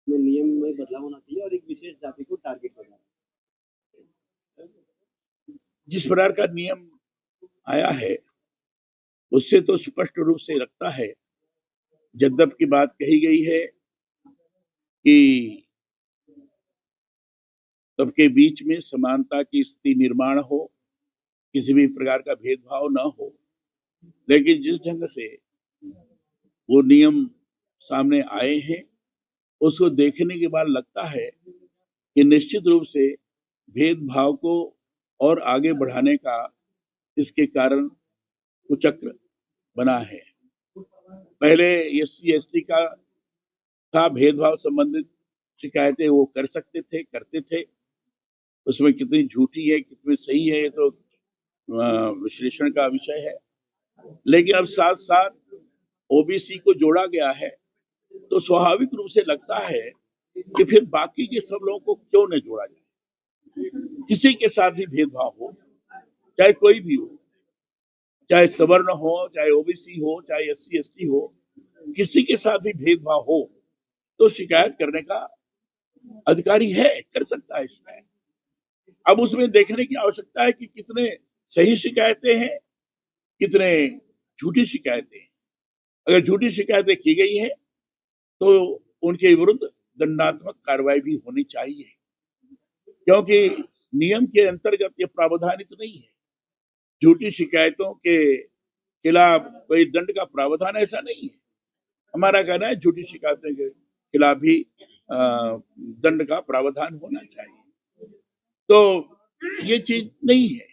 में नियम में बदलाव होना चाहिए और एक विशेष जाति को टारगेट करना। जिस प्रकार का नियम आया है उससे तो स्पष्ट रूप से लगता है, जद्दब की बात कही गई है कि सबके बीच में समानता की स्थिति निर्माण हो, किसी भी प्रकार का भेदभाव न हो। लेकिन जिस ढंग से वो नियम सामने आए हैं उसको देखने के बाद लगता है कि निश्चित रूप से भेदभाव को और आगे बढ़ाने का इसके कारण कुचक्र बना है। पहले एससी एसटी का भेदभाव संबंधित शिकायतें वो कर सकते थे, करते थे। उसमें कितनी झूठी है कितनी सही है ये तो विश्लेषण का विषय है। लेकिन अब साथ साथ ओबीसी को जोड़ा गया है तो स्वाभाविक रूप से लगता है कि फिर बाकी के सब लोगों को क्यों न जोड़ा जाए। किसी के साथ भी भेदभाव हो, चाहे कोई भी हो, चाहे सवर्ण हो, चाहे ओबीसी हो, चाहे एससी एसटी हो, किसी के साथ भी भेदभाव हो तो शिकायत करने का अधिकारी है, कर सकता है शिकायत। अब उसमें देखने की आवश्यकता है कि कितने सही शिकायतें हैं, कितने झूठी शिकायतें हैं। अगर झूठी शिकायतें की गई है तो उनके विरुद्ध दंडात्मक कार्रवाई भी होनी चाहिए, क्योंकि नियम के अंतर्गत ये प्रावधानित नहीं है। झूठी शिकायतों के खिलाफ कोई दंड का प्रावधान ऐसा नहीं है। हमारा कहना है झूठी शिकायतों के खिलाफ भी दंड का प्रावधान होना चाहिए। तो ये चीज नहीं है,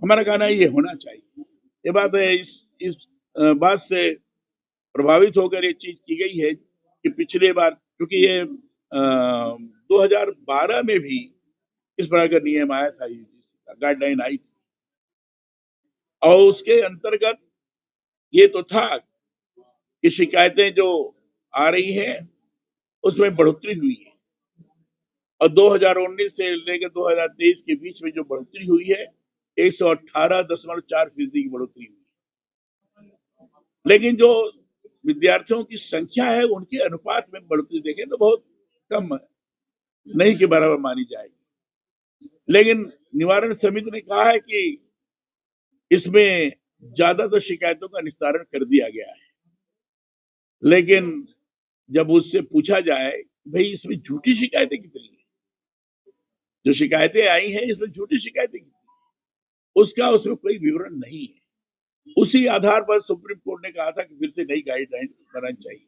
हमारा कहना है ये होना चाहिए। ये बात है, इस बात से प्रभावित होकर ये चीज की गई है कि पिछले बार, क्योंकि ये 2012 में भी इस प्रकार का नियम आया था, गाइडलाइन आई थी और उसके अंतर्गत ये तो था कि शिकायतें जो आ रही हैं उसमें बढ़ोतरी हुई है और 2019 से लेकर 2023 के बीच में जो बढ़ोतरी हुई है 118.4% की बढ़ोतरी हुई है। लेकिन जो विद्यार्थियों की संख्या है उनके अनुपात में बढ़ोतरी देखें तो बहुत कम है, नहीं के बराबर मानी जाएगी। लेकिन निवारण समिति ने कहा है कि इसमें ज्यादातर शिकायतों का निस्तारण कर दिया गया है। लेकिन जब उससे पूछा जाए भाई इसमें झूठी शिकायतें कितनी है, जो शिकायतें आई हैं इसमें झूठी शिकायतें कितनी है, उसका उसमें कोई विवरण नहीं है। उसी आधार पर सुप्रीम कोर्ट ने कहा था कि फिर से नई गाइडलाइन बनानी चाहिए।